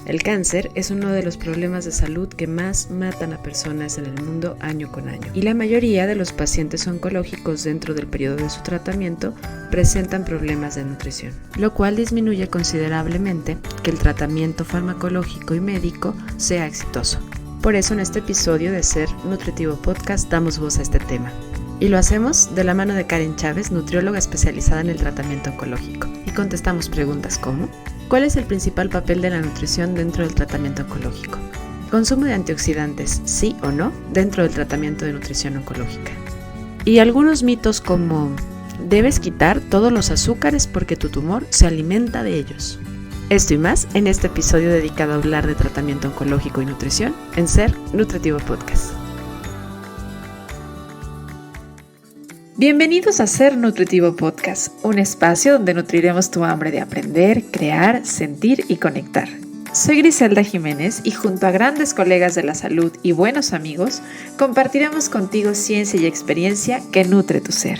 El cáncer es uno de los problemas de salud que más matan a personas en el mundo año con año, y la mayoría de los pacientes oncológicos dentro del periodo de su tratamiento presentan problemas de nutrición, lo cual disminuye considerablemente que el tratamiento farmacológico y médico sea exitoso. Por eso en este episodio de Ser Nutritivo Podcast damos voz a este tema. Y lo hacemos de la mano de Karen Chávez, nutrióloga especializada en el tratamiento oncológico. Y contestamos preguntas como: ¿cuál es el principal papel de la nutrición dentro del tratamiento oncológico? ¿Consumo de antioxidantes, sí o no, dentro del tratamiento de nutrición oncológica? Y algunos mitos como: debes quitar todos los azúcares porque tu tumor se alimenta de ellos. Esto y más en este episodio dedicado a hablar de tratamiento oncológico y nutrición en Ser Nutritivo Podcast. Bienvenidos a Ser Nutritivo Podcast, un espacio donde nutriremos tu hambre de aprender, crear, sentir y conectar. Soy Griselda Jiménez y junto a grandes colegas de la salud y buenos amigos, compartiremos contigo ciencia y experiencia que nutre tu ser.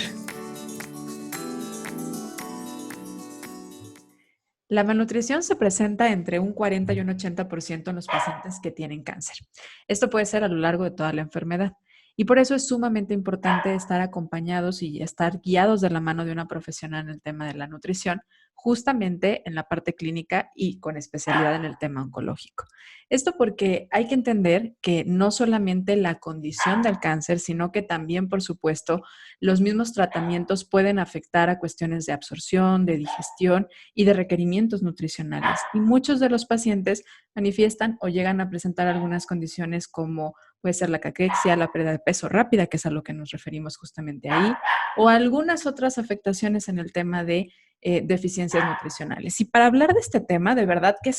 La malnutrición se presenta entre un 40 y un 80% en los pacientes que tienen cáncer. Esto puede ser a lo largo de toda la enfermedad. Y por eso es sumamente importante estar acompañados y estar guiados de la mano de una profesional en el tema de la nutrición, justamente en la parte clínica y con especialidad en el tema oncológico. Esto porque hay que entender que no solamente la condición del cáncer, sino que también, por supuesto, los mismos tratamientos pueden afectar a cuestiones de absorción, de digestión y de requerimientos nutricionales. Y muchos de los pacientes manifiestan o llegan a presentar algunas condiciones como puede ser la caquexia, la pérdida de peso rápida, que es a lo que nos referimos justamente ahí, o algunas otras afectaciones en el tema de deficiencias nutricionales. Y para hablar de este tema, de verdad que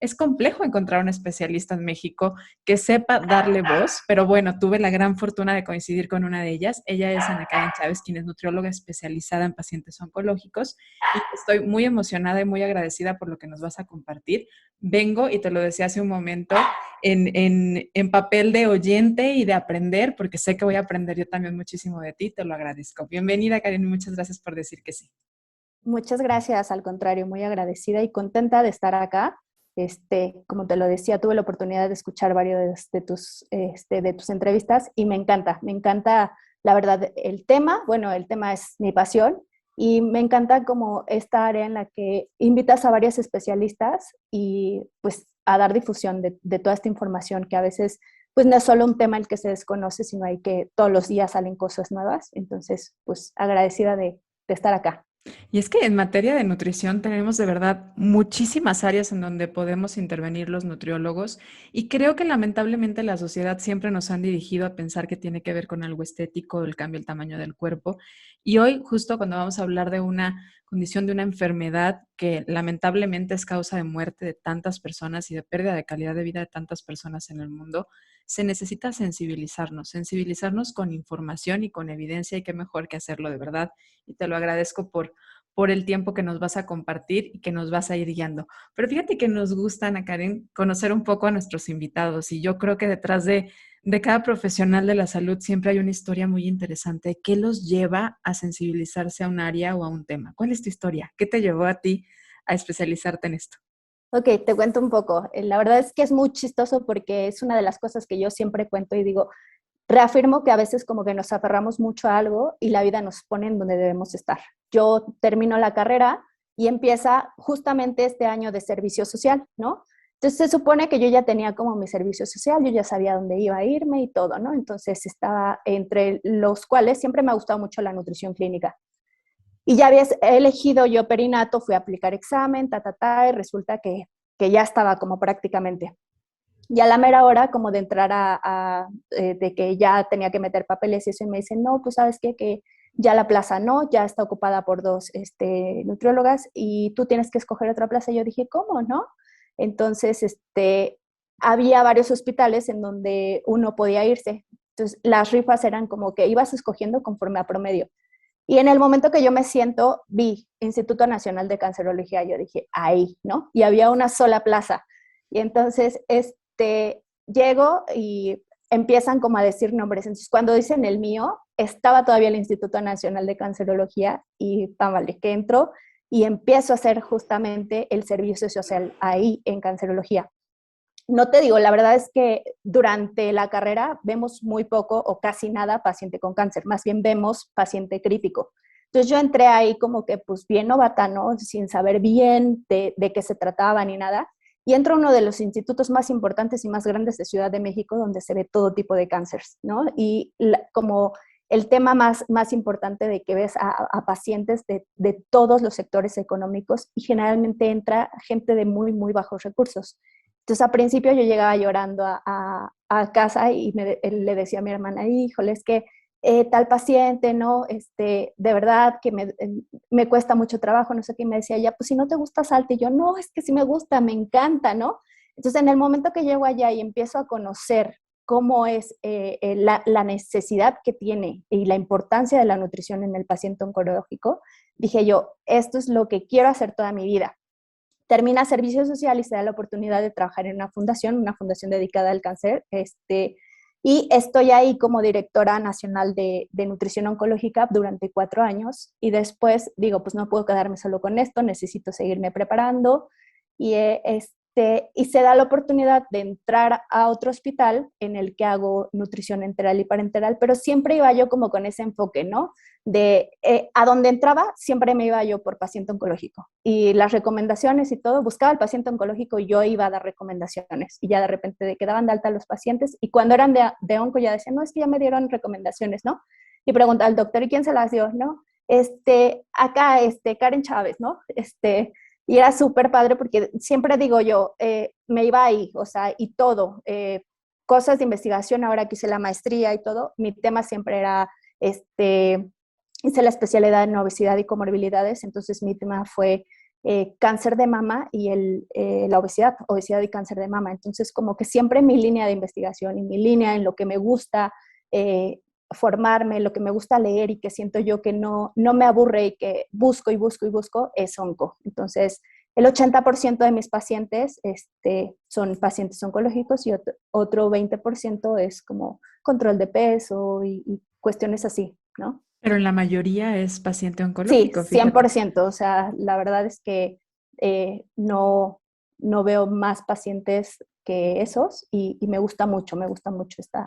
es complejo encontrar un especialista en México que sepa darle voz, pero bueno, tuve la gran fortuna de coincidir con una de ellas. Ella es Ana Karen Chávez, quien es nutrióloga especializada en pacientes oncológicos, y estoy muy emocionada y muy agradecida por lo que nos vas a compartir. Vengo, y te lo decía hace un momento, en papel de oyente y de aprender, porque sé que voy a aprender yo también muchísimo de ti, te lo agradezco. Bienvenida, Karen, y muchas gracias por decir que sí. Muchas gracias, al contrario, muy agradecida y contenta de estar acá. Como te lo decía, tuve la oportunidad de escuchar varios de tus entrevistas y me encanta, la verdad, el tema. Bueno, el tema es mi pasión y me encanta como esta área en la que invitas a varios especialistas y pues a dar difusión de toda esta información que a veces pues no es solo un tema el que se desconoce, sino hay que todos los días salen cosas nuevas. Entonces, pues agradecida de estar acá. Y es que en materia de nutrición tenemos de verdad muchísimas áreas en donde podemos intervenir los nutriólogos, y creo que lamentablemente la sociedad siempre nos han dirigido a pensar que tiene que ver con algo estético, el cambio del tamaño del cuerpo. Y hoy, justo cuando vamos a hablar de una condición, de una enfermedad que lamentablemente es causa de muerte de tantas personas y de pérdida de calidad de vida de tantas personas en el mundo, se necesita sensibilizarnos con información y con evidencia, y qué mejor que hacerlo de verdad. Y te lo agradezco por el tiempo que nos vas a compartir y que nos vas a ir guiando. Pero fíjate que nos gusta, Ana Karen, conocer un poco a nuestros invitados, y yo creo que detrás de cada profesional de la salud siempre hay una historia muy interesante que los lleva a sensibilizarse a un área o a un tema. ¿Cuál es tu historia? ¿Qué te llevó a ti a especializarte en esto? Ok, te cuento un poco. La verdad es que es muy chistoso porque es una de las cosas que yo siempre cuento y digo, reafirmo que a veces como que nos aferramos mucho a algo y la vida nos pone en donde debemos estar. Yo termino la carrera y empieza justamente este año de servicio social, ¿no? Entonces se supone que yo ya tenía como mi servicio social, yo ya sabía dónde iba a irme y todo, ¿no? Entonces estaba entre los cuales siempre me ha gustado mucho la nutrición clínica. Y ya había elegido yo perinato, fui a aplicar examen, y resulta que ya estaba como prácticamente. Y a la mera hora, como de entrar de que ya tenía que meter papeles y eso, y me dicen, no, pues sabes qué, que ya la plaza no, ya está ocupada por dos nutriólogas y tú tienes que escoger otra plaza. Y yo dije, ¿cómo, no? Entonces, había varios hospitales en donde uno podía irse. Entonces, las rifas eran como que ibas escogiendo conforme a promedio. Y en el momento que yo me siento, vi Instituto Nacional de Cancerología, yo dije, ahí, ¿no? Y había una sola plaza. Y entonces, llego y empiezan como a decir nombres. Entonces, cuando dicen el mío, estaba todavía el Instituto Nacional de Cancerología y vale, que entro y empiezo a hacer justamente el servicio social ahí en cancerología. No te digo, la verdad es que durante la carrera vemos muy poco o casi nada paciente con cáncer, más bien vemos paciente crítico. Entonces yo entré ahí como que pues bien novata, ¿no? Sin saber bien de qué se trataba ni nada. Y entro a uno de los institutos más importantes y más grandes de Ciudad de México, donde se ve todo tipo de cánceres, ¿no? Y como el tema más importante de que ves a pacientes de todos los sectores económicos y generalmente entra gente de muy, muy bajos recursos. Entonces, al principio yo llegaba llorando a casa y le decía a mi hermana, híjole, es que tal paciente, ¿no? De verdad que me cuesta mucho trabajo, no sé qué, y me decía ella, pues si no te gusta, salte. Y yo, no, es que sí me gusta, me encanta, ¿no? Entonces, en el momento que llego allá y empiezo a conocer cómo es la necesidad que tiene y la importancia de la nutrición en el paciente oncológico, dije yo, esto es lo que quiero hacer toda mi vida. Termina servicio social y se da la oportunidad de trabajar en una fundación dedicada al cáncer, y estoy ahí como directora nacional de nutrición oncológica durante 4 años y después digo, pues no puedo quedarme solo con esto, necesito seguirme preparando y, y se da la oportunidad de entrar a otro hospital en el que hago nutrición enteral y parenteral, pero siempre iba yo como con ese enfoque, ¿no? De a donde entraba, siempre me iba yo por paciente oncológico. Y las recomendaciones y todo, buscaba al paciente oncológico y yo iba a dar recomendaciones. Y ya de repente quedaban de alta los pacientes. Y cuando eran de onco, ya decían, no, es que ya me dieron recomendaciones, ¿no? Y preguntaba al doctor, ¿y quién se las dio? ¿No? Acá, Karen Chávez, ¿no? Y era súper padre porque siempre digo yo, me iba ahí, o sea, y todo, cosas de investigación, ahora que hice la maestría y todo, mi tema siempre era, hice la especialidad en obesidad y comorbilidades, entonces mi tema fue cáncer de mama y la obesidad y cáncer de mama. Entonces, como que siempre mi línea de investigación y mi línea en lo que me gusta formarme, lo que me gusta leer y que siento yo que no me aburre y que busco y busco y busco es onco. Entonces, el 80% de mis pacientes son pacientes oncológicos y otro 20% es como control de peso y cuestiones así, ¿no? Pero la mayoría es paciente Sí, oncológico, fíjate. 100%. O sea, la verdad es que no veo más pacientes que esos y me gusta mucho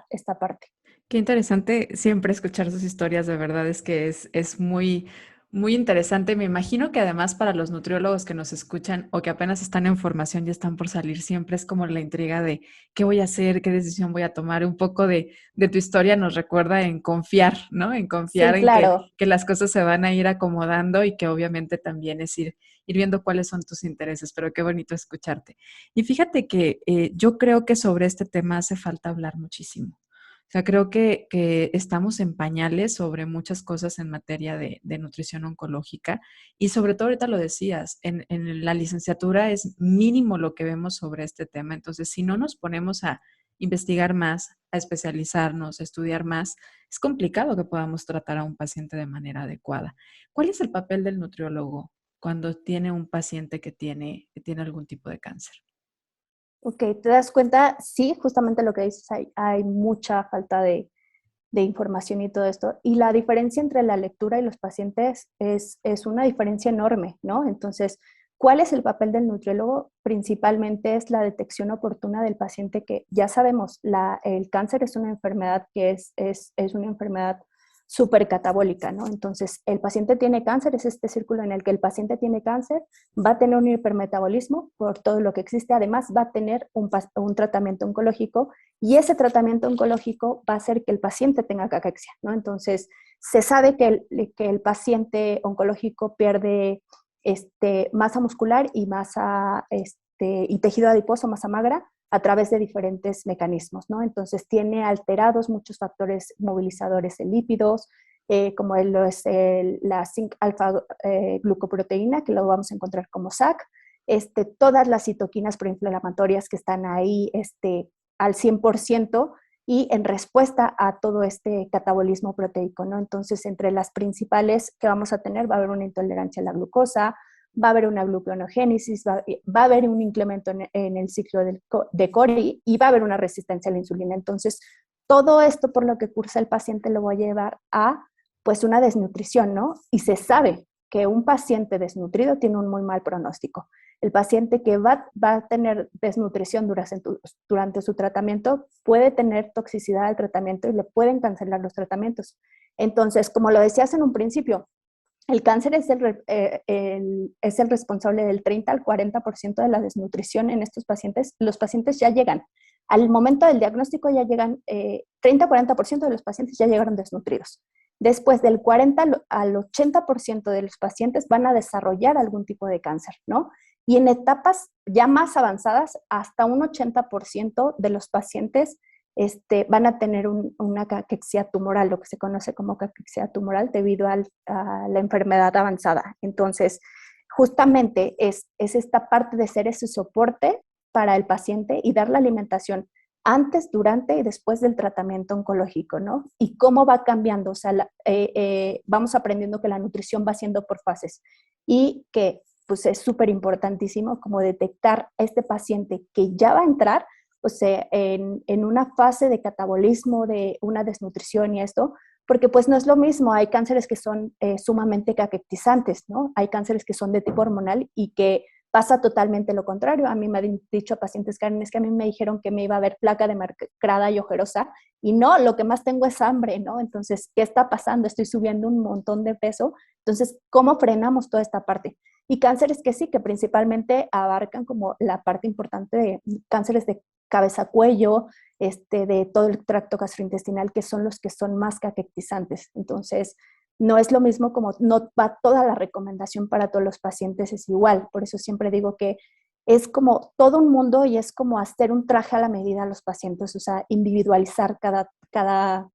esta parte. Qué interesante siempre escuchar sus historias, de verdad es que es muy, muy interesante. Me imagino que además para los nutriólogos que nos escuchan o que apenas están en formación y están por salir, siempre es como la intriga de qué voy a hacer, qué decisión voy a tomar. Un poco de tu historia nos recuerda en confiar, ¿no? En confiar Sí, en claro. que las cosas se van a ir acomodando y que obviamente también es ir viendo cuáles son tus intereses, pero qué bonito escucharte. Y fíjate que yo creo que sobre este tema hace falta hablar muchísimo. O sea, creo que estamos en pañales sobre muchas cosas en materia de nutrición oncológica y sobre todo ahorita lo decías, en la licenciatura es mínimo lo que vemos sobre este tema. Entonces, si no nos ponemos a investigar más, a especializarnos, a estudiar más, es complicado que podamos tratar a un paciente de manera adecuada. ¿Cuál es el papel del nutriólogo cuando tiene un paciente que tiene algún tipo de cáncer? Ok, te das cuenta, sí, justamente lo que dices, hay mucha falta de información y todo esto. Y la diferencia entre la lectura y los pacientes es una diferencia enorme, ¿no? Entonces, ¿cuál es el papel del nutriólogo? Principalmente es la detección oportuna del paciente que ya sabemos, el cáncer es una enfermedad que es una enfermedad súper catabólica, ¿no? Entonces, el paciente tiene cáncer, es este círculo en el que el paciente tiene cáncer, va a tener un hipermetabolismo por todo lo que existe, además va a tener un tratamiento oncológico y ese tratamiento oncológico va a hacer que el paciente tenga caquexia, ¿no? Entonces, se sabe que el paciente oncológico pierde masa muscular y y tejido adiposo, masa magra, a través de diferentes mecanismos, ¿no? Entonces, tiene alterados muchos factores movilizadores de lípidos, como es la zinc alfa glucoproteína, que lo vamos a encontrar como SAC, todas las citoquinas proinflamatorias que están ahí al 100% y en respuesta a todo este catabolismo proteico, ¿no? Entonces, entre las principales que vamos a tener va a haber una intolerancia a la glucosa, va a haber una gluconeogénesis, va a haber un incremento en el ciclo de Cori y va a haber una resistencia a la insulina. Entonces, todo esto por lo que cursa el paciente lo va a llevar a pues una desnutrición, ¿no? Y se sabe que un paciente desnutrido tiene un muy mal pronóstico. El paciente que va a tener desnutrición durante su tratamiento puede tener toxicidad al tratamiento y le pueden cancelar los tratamientos. Entonces, como lo decías en un principio, el cáncer es el responsable del 30 al 40% de la desnutrición en estos pacientes. Los pacientes ya llegan, al momento del diagnóstico ya llegan, 30-40% de los pacientes ya llegaron desnutridos. Después del 40 al 80% de los pacientes van a desarrollar algún tipo de cáncer, ¿no? Y en etapas ya más avanzadas, hasta un 80% de los pacientes van a tener una caquexia tumoral, lo que se conoce como caquexia tumoral debido a la enfermedad avanzada. Entonces, justamente es esta parte de ser ese soporte para el paciente y dar la alimentación antes, durante y después del tratamiento oncológico, ¿no? Y cómo va cambiando, o sea, vamos aprendiendo que la nutrición va siendo por fases y que pues es súper importantísimo como detectar a este paciente que ya va a entrar, o sea, en una fase de catabolismo, de una desnutrición y esto, porque pues no es lo mismo, hay cánceres que son sumamente caquectizantes, ¿no? Hay cánceres que son de tipo hormonal y que pasa totalmente lo contrario. A mí me han dicho pacientes, Karen, es que a mí me dijeron que me iba a ver placa demacrada y ojerosa, y no, lo que más tengo es hambre, ¿no? Entonces, ¿qué está pasando? Estoy subiendo un montón de peso. Entonces, ¿cómo frenamos toda esta parte? Y cánceres que sí, que principalmente abarcan como la parte importante de cánceres de cabeza-cuello, de todo el tracto gastrointestinal, que son los que son más caquectizantes. Entonces, no es lo mismo, como no va toda la recomendación para todos los pacientes es igual. Por eso siempre digo que es como todo un mundo y es como hacer un traje a la medida a los pacientes, o sea, individualizar cada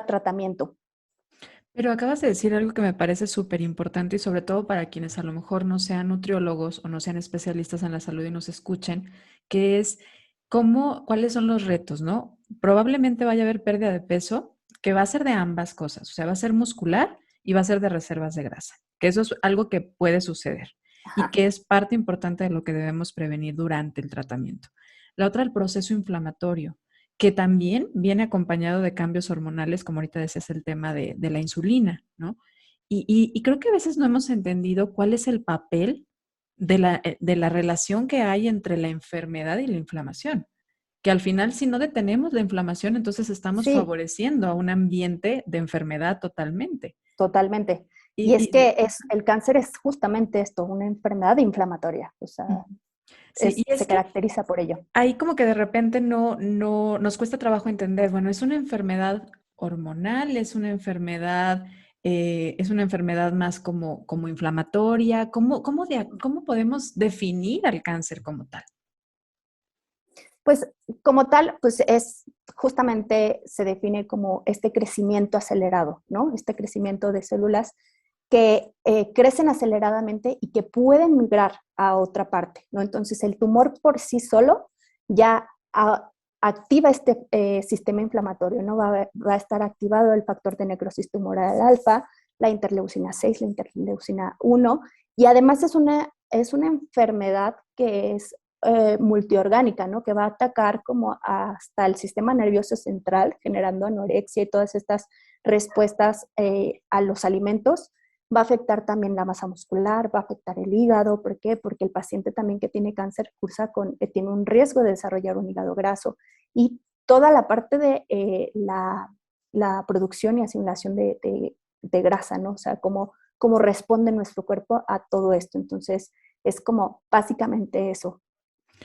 tratamiento. Pero acabas de decir algo que me parece súper importante y sobre todo para quienes a lo mejor no sean nutriólogos o no sean especialistas en la salud y nos escuchen, que es cuáles son los retos, ¿no? Probablemente vaya a haber pérdida de peso que va a ser de ambas cosas, o sea, va a ser muscular y va a ser de reservas de grasa, que eso es algo que puede suceder y Ajá. que es parte importante de lo que debemos prevenir durante el tratamiento. La otra, el proceso inflamatorio, que también viene acompañado de cambios hormonales, como ahorita decías el tema de la insulina, ¿no? Y creo que a veces no hemos entendido cuál es el papel de la relación que hay entre la enfermedad y la inflamación. Que al final, si no detenemos la inflamación, entonces estamos Sí, favoreciendo a un ambiente de enfermedad totalmente. totalmente. Y Y, es y- que el cáncer es justamente esto, una enfermedad inflamatoria, o sea, sí, y se es que caracteriza por ello. ahí como que de repente no nos cuesta trabajo entender, bueno, es una enfermedad hormonal, es una enfermedad más como inflamatoria. ¿Cómo podemos definir al cáncer como tal? Pues como tal, pues es justamente se define como este crecimiento acelerado, ¿no? Este crecimiento de células que crecen aceleradamente y que pueden migrar a otra parte, ¿no? Entonces el tumor por sí solo ya activa este sistema inflamatorio, ¿no? Va a estar activado el factor de necrosis tumoral alfa, la interleucina 6, la interleucina 1, y además es una enfermedad que es multiorgánica, ¿no? Que va a atacar como hasta el sistema nervioso central, generando anorexia y todas estas respuestas a los alimentos. Va a afectar también la masa muscular, va a afectar el hígado. ¿Por qué? Porque el paciente también que tiene cáncer tiene un riesgo de desarrollar un hígado graso. Y toda la parte de la producción y asimilación de grasa, ¿no? O sea, cómo responde nuestro cuerpo a todo esto. Entonces, es como básicamente eso.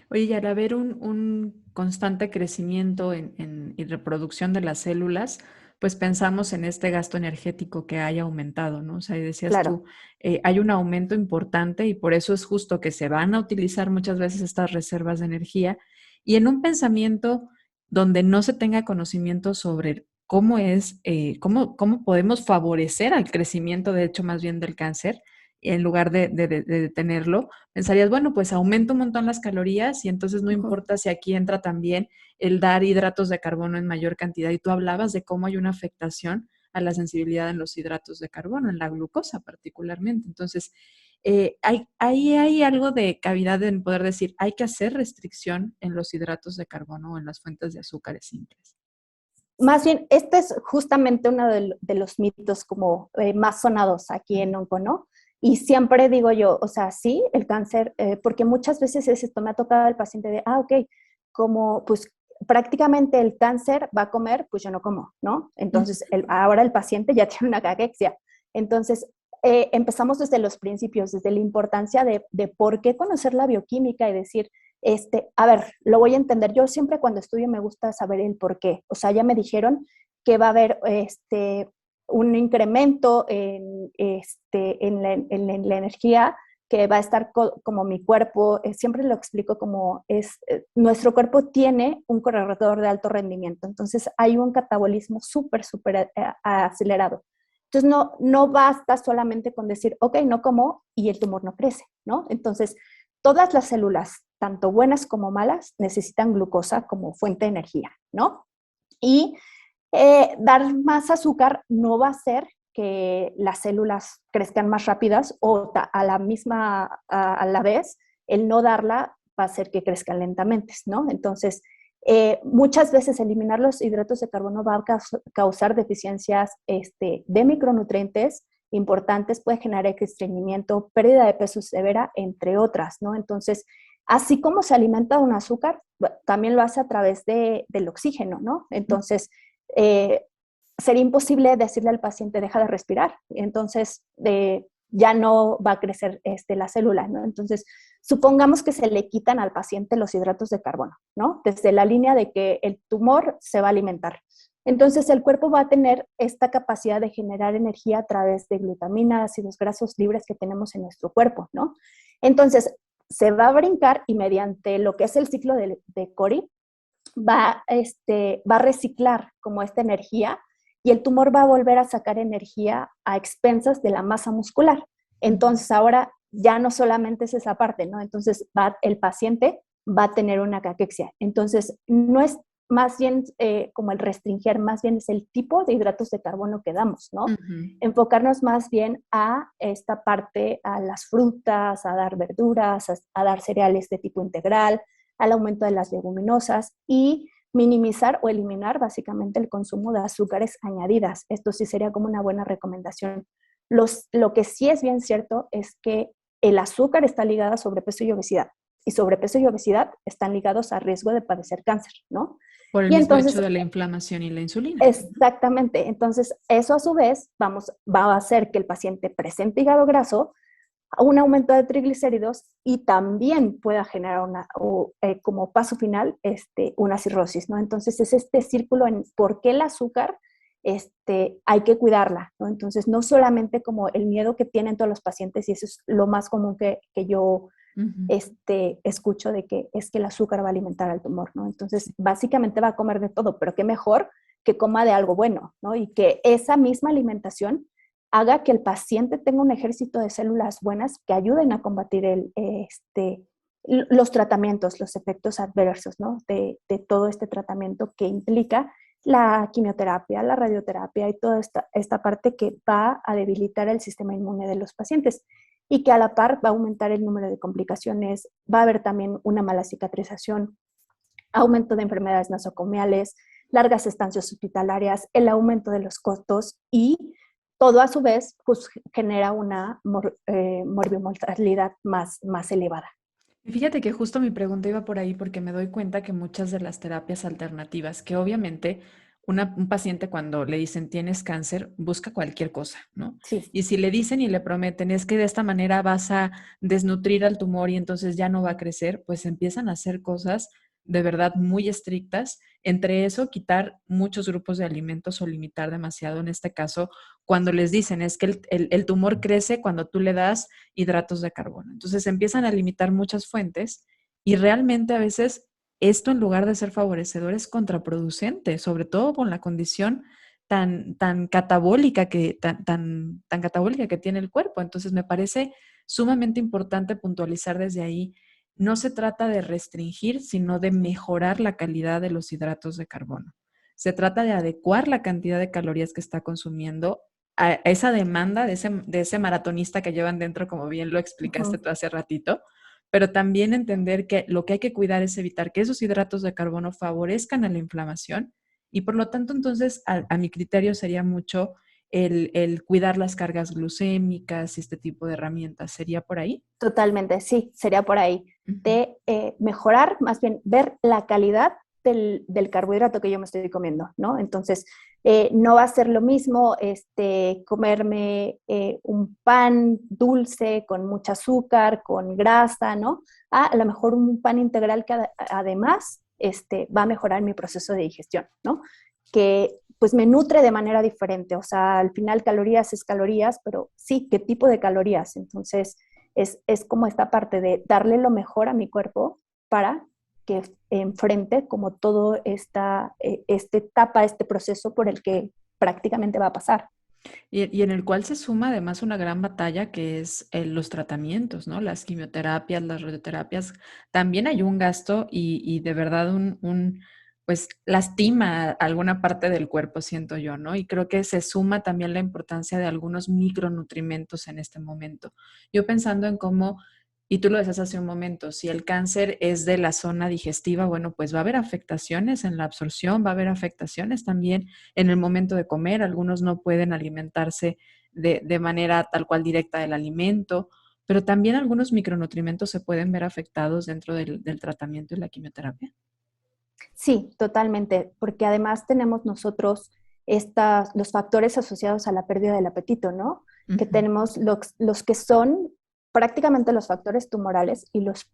Oye, y al haber un constante crecimiento y reproducción de las células, pues pensamos en este gasto energético que haya aumentado, ¿no? O sea, y decías Claro, tú, hay un aumento importante y por eso es justo que se van a utilizar muchas veces estas reservas de energía. Y en un pensamiento donde no se tenga conocimiento sobre cómo podemos favorecer al crecimiento, de hecho, más bien del cáncer, en lugar de detenerlo, pensarías, bueno, pues aumenta un montón las calorías y entonces no ujú, importa si aquí entra también el dar hidratos de carbono en mayor cantidad. Y tú hablabas de cómo hay una afectación a la sensibilidad en los hidratos de carbono, en la glucosa particularmente. Entonces, ahí hay algo de cavidad en poder decir, hay que hacer restricción en los hidratos de carbono o en las fuentes de azúcares simples. más bien, este es justamente uno de los mitos como más sonados aquí en Onco, ¿no? Y siempre digo yo, o sea, sí, el cáncer, porque muchas veces es esto, me ha tocado el paciente de, ok, como pues prácticamente el cáncer va a comer, pues yo no como, ¿no? Entonces, ahora el paciente ya tiene una caquexia. Entonces, empezamos desde los principios, desde la importancia de por qué conocer la bioquímica y decir, a ver, lo voy a entender. Yo siempre cuando estudio me gusta saber el por qué. O sea, ya me dijeron que va a haber un incremento en la energía que va a estar como mi cuerpo, siempre lo explico como nuestro cuerpo tiene un corredor de alto rendimiento, entonces hay un catabolismo súper acelerado. Entonces no basta solamente con decir, ok, no como y el tumor no crece, ¿no? Entonces, todas las células, tanto buenas como malas, necesitan glucosa como fuente de energía, ¿no? Y dar más azúcar no va a hacer que las células crezcan más rápidas o a la vez, el no darla va a hacer que crezcan lentamente, ¿no? Entonces, muchas veces eliminar los hidratos de carbono va a causar deficiencias de micronutrientes importantes, puede generar estreñimiento, pérdida de peso severa, entre otras, ¿no? Entonces, así como se alimenta un azúcar, también lo hace a través del oxígeno, ¿no? Entonces, eh, sería imposible decirle al paciente deja de respirar, entonces ya no va a crecer la célula, ¿no? Entonces, supongamos que se le quitan al paciente los hidratos de carbono, ¿no? Desde la línea de que el tumor se va a alimentar. Entonces, el cuerpo va a tener esta capacidad de generar energía a través de glutamina, ácidos grasos libres que tenemos en nuestro cuerpo, ¿no? Entonces, se va a brincar y mediante lo que es el ciclo de Cori, va a reciclar como esta energía y el tumor va a volver a sacar energía a expensas de la masa muscular. Entonces ahora ya no solamente es esa parte, ¿no? Entonces el paciente va a tener una caquexia. Entonces no es más bien como el restringir, más bien es el tipo de hidratos de carbono que damos, ¿no? Enfocarnos más bien a esta parte, a las frutas, a dar verduras, a dar cereales de tipo integral, al aumento de las leguminosas y minimizar o eliminar básicamente el consumo de azúcares añadidas. Esto sí sería como una buena recomendación. Lo que sí es bien cierto es que el azúcar está ligado a sobrepeso y obesidad. Y sobrepeso y obesidad están ligados a riesgo de padecer cáncer, ¿no? Por el Y mismo entonces, hecho de la inflamación y la insulina. exactamente, entonces eso a su vez va a hacer que el paciente presente hígado graso, un aumento de triglicéridos y también pueda generar como paso final una cirrosis, ¿no? Entonces es este círculo en por qué el azúcar hay que cuidarla, ¿no? Entonces no solamente como el miedo que tienen todos los pacientes, y eso es lo más común que yo escucho de que es que el azúcar va a alimentar al tumor, ¿no? Entonces básicamente va a comer de todo, pero qué mejor que coma de algo bueno, ¿no? Y que esa misma alimentación haga que el paciente tenga un ejército de células buenas que ayuden a combatir los tratamientos, los efectos adversos, ¿no? De todo este tratamiento que implica la quimioterapia, la radioterapia y toda esta parte que va a debilitar el sistema inmune de los pacientes y que a la par va a aumentar el número de complicaciones, va a haber también una mala cicatrización, aumento de enfermedades nosocomiales, largas estancias hospitalarias, el aumento de los costos y todo a su vez pues, genera una morbimortalidad más elevada. Fíjate que justo mi pregunta iba por ahí porque me doy cuenta que muchas de las terapias alternativas, que obviamente un paciente cuando le dicen tienes cáncer, busca cualquier cosa, ¿no? Sí. Y si le dicen y le prometen es que de esta manera vas a desnutrir al tumor y entonces ya no va a crecer, pues empiezan a hacer cosas de verdad muy estrictas. Entre eso, quitar muchos grupos de alimentos o limitar demasiado, en este caso, cuando les dicen es que el tumor crece cuando tú le das hidratos de carbono. Entonces empiezan a limitar muchas fuentes y realmente a veces esto en lugar de ser favorecedor es contraproducente, sobre todo con la condición tan catabólica tan catabólica que tiene el cuerpo. Entonces me parece sumamente importante puntualizar desde ahí. No se trata de restringir, sino de mejorar la calidad de los hidratos de carbono. Se trata de adecuar la cantidad de calorías que está consumiendo a esa demanda de ese maratonista que llevan dentro, como bien lo explicaste tú hace ratito, pero también entender que lo que hay que cuidar es evitar que esos hidratos de carbono favorezcan a la inflamación y por lo tanto entonces a mi criterio sería mucho el cuidar las cargas glucémicas y este tipo de herramientas. ¿Sería por ahí? Totalmente, sí, sería por ahí. Ujú. De mejorar, más bien ver la calidad del carbohidrato que yo me estoy comiendo, ¿no? Entonces, no va a ser lo mismo comerme un pan dulce con mucho azúcar, con grasa, ¿no? A lo mejor un pan integral que además va a mejorar mi proceso de digestión, ¿no? Que pues me nutre de manera diferente, o sea, al final calorías es calorías, pero sí, ¿qué tipo de calorías? Entonces, es como esta parte de darle lo mejor a mi cuerpo para que enfrente como todo esta etapa, este proceso por el que prácticamente va a pasar. Y en el cual se suma además una gran batalla que es los tratamientos, ¿no? Las quimioterapias, las radioterapias. También hay un gasto y de verdad pues lastima alguna parte del cuerpo, siento yo, ¿no? Y creo que se suma también la importancia de algunos micronutrimentos en este momento. Yo pensando en cómo, y tú lo decías hace un momento, si el cáncer es de la zona digestiva, bueno, pues va a haber afectaciones en la absorción, va a haber afectaciones también en el momento de comer. Algunos no pueden alimentarse de manera tal cual directa del alimento, pero también algunos micronutrientes se pueden ver afectados dentro del tratamiento y la quimioterapia. Sí, totalmente, porque además tenemos nosotros los factores asociados a la pérdida del apetito, ¿no? Que Ujú. tenemos los que son prácticamente los factores tumorales y los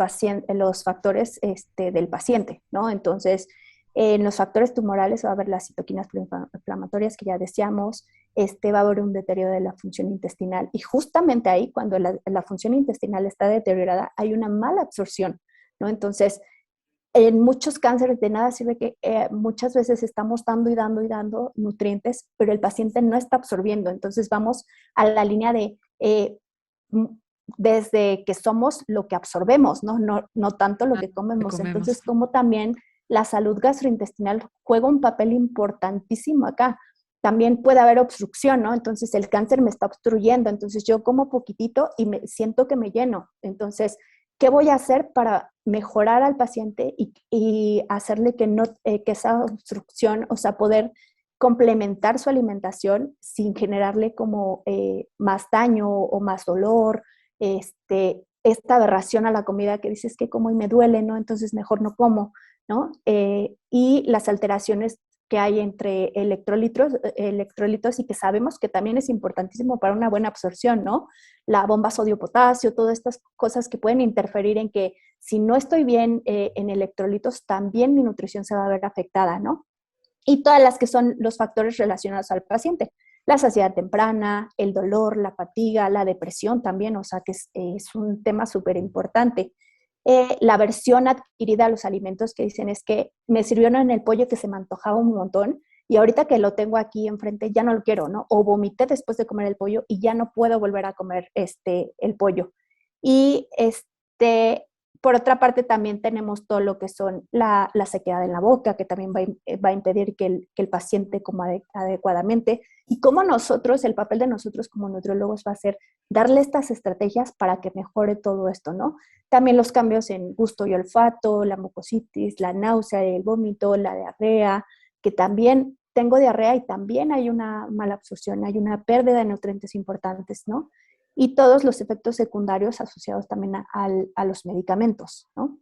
factores del paciente, ¿no? Entonces, en los factores tumorales va a haber las citoquinas inflamatorias que ya decíamos, va a haber un deterioro de la función intestinal y justamente ahí, cuando la función intestinal está deteriorada, hay una mala absorción, ¿no? Entonces, en muchos cánceres de nada sirve que muchas veces estamos dando y dando y dando nutrientes, pero el paciente no está absorbiendo. Entonces vamos a la línea de desde que somos lo que absorbemos, ¿no? No tanto lo Ah, que que comemos. comemos. Entonces, como también la salud gastrointestinal juega un papel importantísimo acá. También puede haber obstrucción, ¿no? Entonces el cáncer me está obstruyendo, entonces yo como poquitito y me siento que me lleno. Entonces, ¿qué voy a hacer para mejorar al paciente y hacerle que, no, que esa obstrucción, o sea, poder complementar su alimentación sin generarle como más daño o más dolor, esta aberración a la comida que dices que como y me duele, ¿no? Entonces mejor no como, ¿no? Y las alteraciones que hay entre electrolitos y que sabemos que también es importantísimo para una buena absorción, ¿no? La bomba sodio-potasio, todas estas cosas que pueden interferir en que si no estoy bien en electrolitos, también mi nutrición se va a ver afectada, ¿no? Y todas las que son los factores relacionados al paciente. La saciedad temprana, el dolor, la fatiga, la depresión también, o sea que es un tema súper importante. La aversión adquirida a los alimentos que dicen es que me sirvieron en el pollo que se me antojaba un montón y ahorita que lo tengo aquí enfrente ya no lo quiero, ¿no? O vomité después de comer el pollo y ya no puedo volver a comer el pollo. Y por otra parte, también tenemos todo lo que son la sequedad en la boca, que también va a impedir que el paciente coma adecuadamente. Y cómo nosotros, el papel de nosotros como nutriólogos va a ser darle estas estrategias para que mejore todo esto, ¿no? También los cambios en gusto y olfato, la mucositis, la náusea, el vómito, la diarrea, que también tengo diarrea y también hay una mala absorción, hay una pérdida de nutrientes importantes, ¿no? Y todos los efectos secundarios asociados también a los medicamentos, ¿no?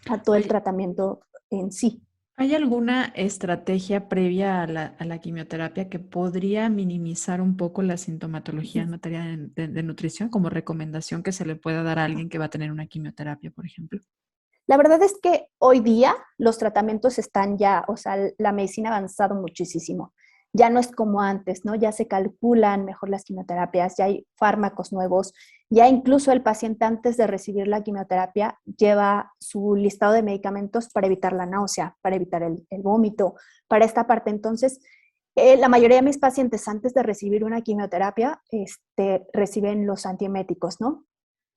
A todo el Oye, tratamiento en sí. ¿hay alguna estrategia previa a la quimioterapia que podría minimizar un poco la sintomatología en materia de nutrición como recomendación que se le pueda dar a alguien que va a tener una quimioterapia, por ejemplo? La verdad es que hoy día los tratamientos están ya, o sea, la medicina ha avanzado muchísimo. Ya no es como antes, ¿no? Ya se calculan mejor las quimioterapias, ya hay fármacos nuevos, ya incluso el paciente antes de recibir la quimioterapia lleva su listado de medicamentos para evitar la náusea, para evitar el vómito, para esta parte. Entonces, la mayoría de mis pacientes antes de recibir una quimioterapia, reciben los antieméticos, ¿no?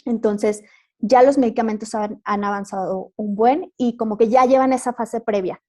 Entonces, ya los medicamentos han avanzado un buen y como que ya llevan esa fase previa.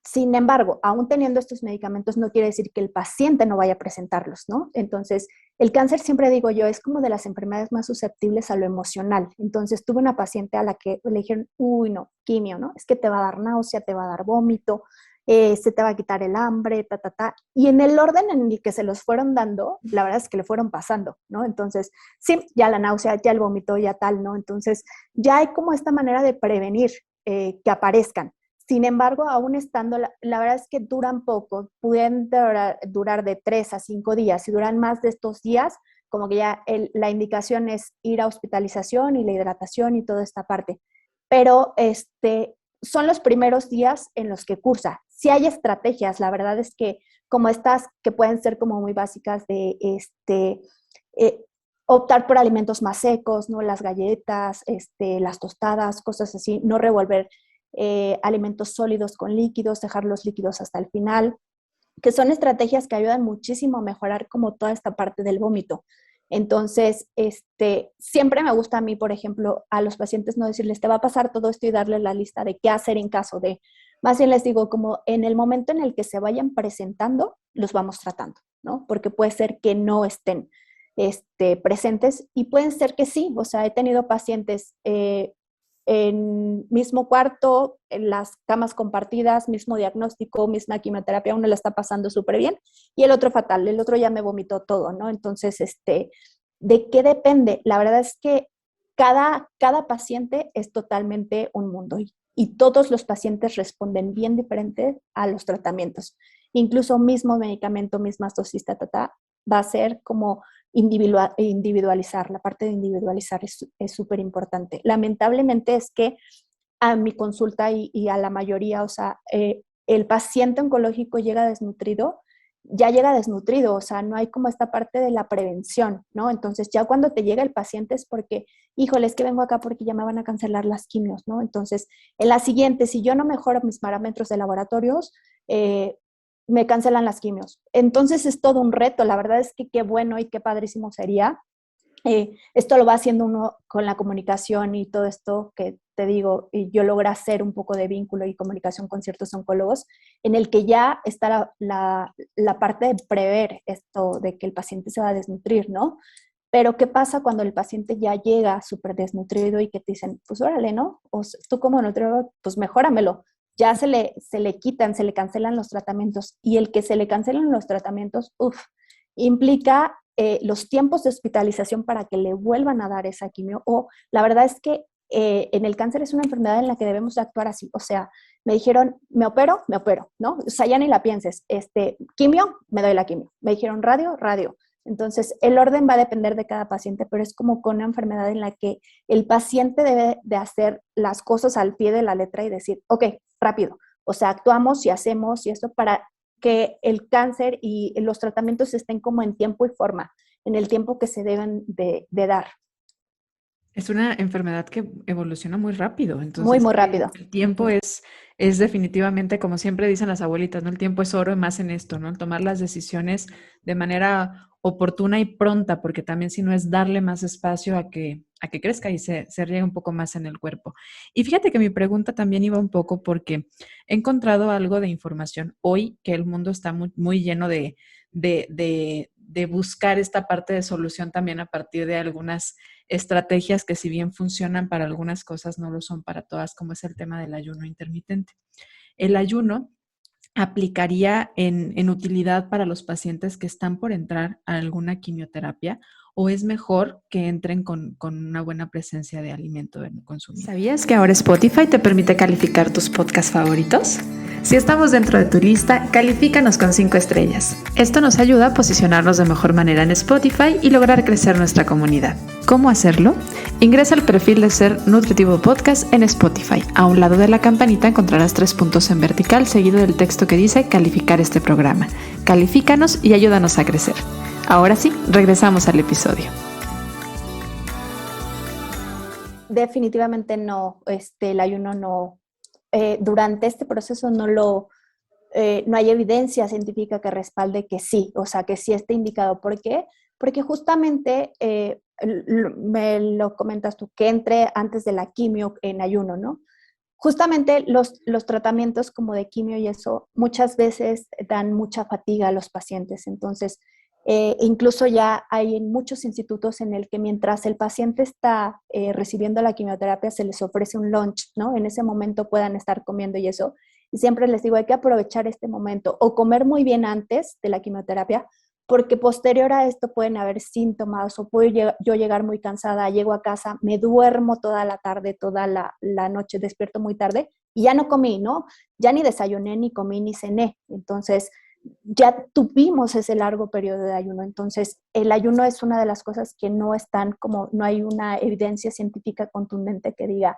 Sin embargo, aún teniendo estos medicamentos no quiere decir que el paciente no vaya a presentarlos, ¿no? Entonces, el cáncer, siempre digo yo, es como de las enfermedades más susceptibles a lo emocional. Entonces, tuve una paciente a la que le dijeron, uy, no, quimio, ¿no? Es que te va a dar náusea, te va a dar vómito. se te va a quitar el hambre, ta, ta, ta. Y en el orden en el que se los fueron dando, la verdad es que le fueron pasando, ¿no? Entonces, sí, ya la náusea, ya el vómito, ya tal, ¿no? Entonces, ya hay como esta manera de prevenir que aparezcan. Sin embargo, aún estando, la verdad es que duran poco, pueden durar de 3 a 5 días. Si duran más de estos días, como que ya la indicación es ir a hospitalización y la hidratación y toda esta parte. Pero son los primeros días en los que cursa. Si hay estrategias, la verdad es que como estas que pueden ser como muy básicas de optar por alimentos más secos, ¿no? Las galletas, las tostadas, cosas así, no revolver alimentos sólidos con líquidos, dejar los líquidos hasta el final, que son estrategias que ayudan muchísimo a mejorar como toda esta parte del vómito. Entonces, siempre me gusta a mí, por ejemplo, a los pacientes no decirles, te va a pasar todo esto y darles la lista de qué hacer en caso de, más bien les digo, como en el momento en el que se vayan presentando, los vamos tratando, ¿no? Porque puede ser que no estén presentes y pueden ser que sí, o sea, he tenido pacientes en mismo cuarto, en las camas compartidas, mismo diagnóstico, misma quimioterapia, uno la está pasando súper bien y el otro fatal, el otro ya me vomitó todo, ¿no? Entonces, ¿de qué depende? La verdad es que cada paciente es totalmente un mundo y todos los pacientes responden bien diferente a los tratamientos. Incluso mismo medicamento, misma dosis, va a ser como individualizar. La parte de individualizar es súper importante. Lamentablemente es que a mi consulta y a la mayoría, o sea, el paciente oncológico llega desnutrido, ya llega desnutrido, o sea, no hay como esta parte de la prevención, ¿no? Entonces ya cuando te llega el paciente es porque, híjole, es que vengo acá porque ya me van a cancelar las quimios, ¿no? Entonces, en la siguiente, si yo no mejoro mis parámetros de laboratorios, me cancelan las quimios. Entonces es todo un reto, la verdad es que qué bueno y qué padrísimo sería. Esto lo va haciendo uno con la comunicación y todo esto que te digo, y yo logro hacer un poco de vínculo y comunicación con ciertos oncólogos, en el que ya está la parte de prever esto de que el paciente se va a desnutrir, ¿no? Pero ¿qué pasa cuando el paciente ya llega súper desnutrido y que te dicen, pues órale, ¿no? O tú como nutriólogo, pues mejóramelo. Ya se le quitan, se le cancelan los tratamientos y el que se le cancelen los tratamientos, implica los tiempos de hospitalización para que le vuelvan a dar esa quimio. O la verdad es que en el cáncer es una enfermedad en la que debemos de actuar así. O sea, me dijeron, me opero, ¿no? O sea, ya ni la pienses. Quimio, me doy la quimio. Me dijeron radio, radio. Entonces, el orden va a depender de cada paciente, pero es como con una enfermedad en la que el paciente debe de hacer las cosas al pie de la letra y decir, ok, rápido. O sea, actuamos y hacemos y esto para que el cáncer y los tratamientos estén como en tiempo y forma, en el tiempo que se deben de dar. Es una enfermedad que evoluciona muy rápido, Muy, entonces muy rápido. el tiempo es definitivamente, como siempre dicen las abuelitas, ¿no? El tiempo es oro y más en esto, ¿no? El tomar las decisiones de manera oportuna y pronta, porque también si no es darle más espacio a que crezca y se riegue un poco más en el cuerpo. Y fíjate que mi pregunta también iba un poco porque he encontrado algo de información hoy que el mundo está muy, muy lleno de buscar esta parte de solución también a partir de algunas estrategias que si bien funcionan para algunas cosas, no lo son para todas, como es el tema del ayuno intermitente. El ayuno aplicaría en utilidad para los pacientes que están por entrar a alguna quimioterapia o es mejor que entren con una buena presencia de alimento consumido. ¿Sabías que ahora Spotify te permite calificar tus podcasts favoritos? Si estamos dentro de tu lista, califícanos con 5 estrellas. Esto nos ayuda a posicionarnos de mejor manera en Spotify y lograr crecer nuestra comunidad. ¿Cómo hacerlo? Ingresa al perfil de Ser Nutritivo Podcast en Spotify. A un lado de la campanita encontrarás 3 puntos en vertical seguido del texto que dice calificar este programa. Califícanos y ayúdanos a crecer. Ahora sí, regresamos al episodio. Definitivamente no, el ayuno no, durante este proceso no hay evidencia científica que respalde que sí, o sea, que sí esté indicado. ¿Por qué? Porque justamente, me lo comentas tú, que entre antes de la quimio en ayuno, ¿no? Justamente los tratamientos como de quimio y eso muchas veces dan mucha fatiga a los pacientes. Entonces, incluso ya hay en muchos institutos en el que mientras el paciente está recibiendo la quimioterapia se les ofrece un lunch, ¿no? En ese momento puedan estar comiendo y eso. Y siempre les digo, hay que aprovechar este momento o comer muy bien antes de la quimioterapia, porque posterior a esto pueden haber síntomas o puedo yo llegar muy cansada, llego a casa, me duermo toda la tarde, toda la noche, despierto muy tarde y ya no comí, ¿no? Ya ni desayuné, ni comí, ni cené. Entonces, ya tuvimos ese largo periodo de ayuno. Entonces, el ayuno es una de las cosas que no están como, no hay una evidencia científica contundente que diga,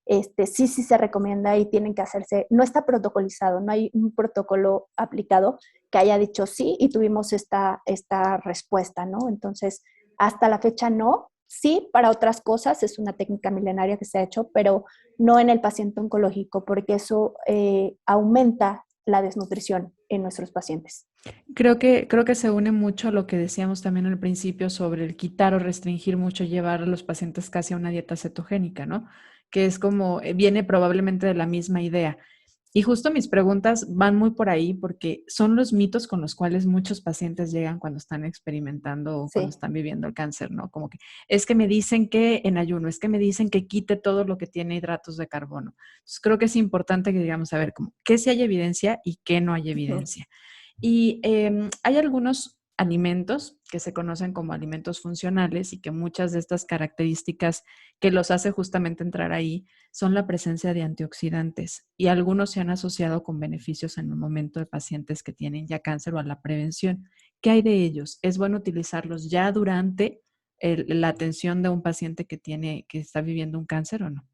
sí, sí se recomienda y tienen que hacerse, no está protocolizado, no hay un protocolo aplicado que haya dicho sí y tuvimos esta respuesta, ¿no? Entonces, hasta la fecha no. Sí, para otras cosas es una técnica milenaria que se ha hecho, pero no en el paciente oncológico, porque eso aumenta la desnutrición en nuestros pacientes. Creo que se une mucho a lo que decíamos también al principio sobre el quitar o restringir mucho, llevar a los pacientes casi a una dieta cetogénica, ¿no? Que es como, viene probablemente de la misma idea. Y justo mis preguntas van muy por ahí porque son los mitos con los cuales muchos pacientes llegan cuando están experimentando o cuando Sí. están viviendo el cáncer, ¿no? Como que es que me dicen que en ayuno, es que me dicen que quite todo lo que tiene hidratos de carbono. Entonces creo que es importante que digamos, a ver, como, qué sí hay evidencia y qué no hay evidencia. Y hay algunos alimentos que se conocen como alimentos funcionales y que muchas de estas características que los hace justamente entrar ahí son la presencia de antioxidantes y algunos se han asociado con beneficios en el momento de pacientes que tienen ya cáncer o a la prevención. ¿Qué hay de ellos? ¿Es bueno utilizarlos ya durante la atención de un paciente que está viviendo un cáncer o no?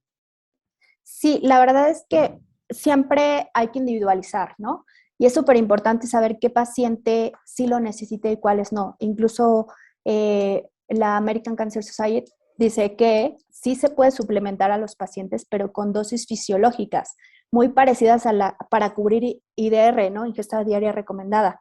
Sí, la verdad es que siempre hay que individualizar, ¿no? Y es súper importante saber qué paciente sí lo necesita y cuáles no. Incluso la American Cancer Society dice que sí se puede suplementar a los pacientes, pero con dosis fisiológicas, muy parecidas a para cubrir IDR, ¿no? Ingesta diaria recomendada.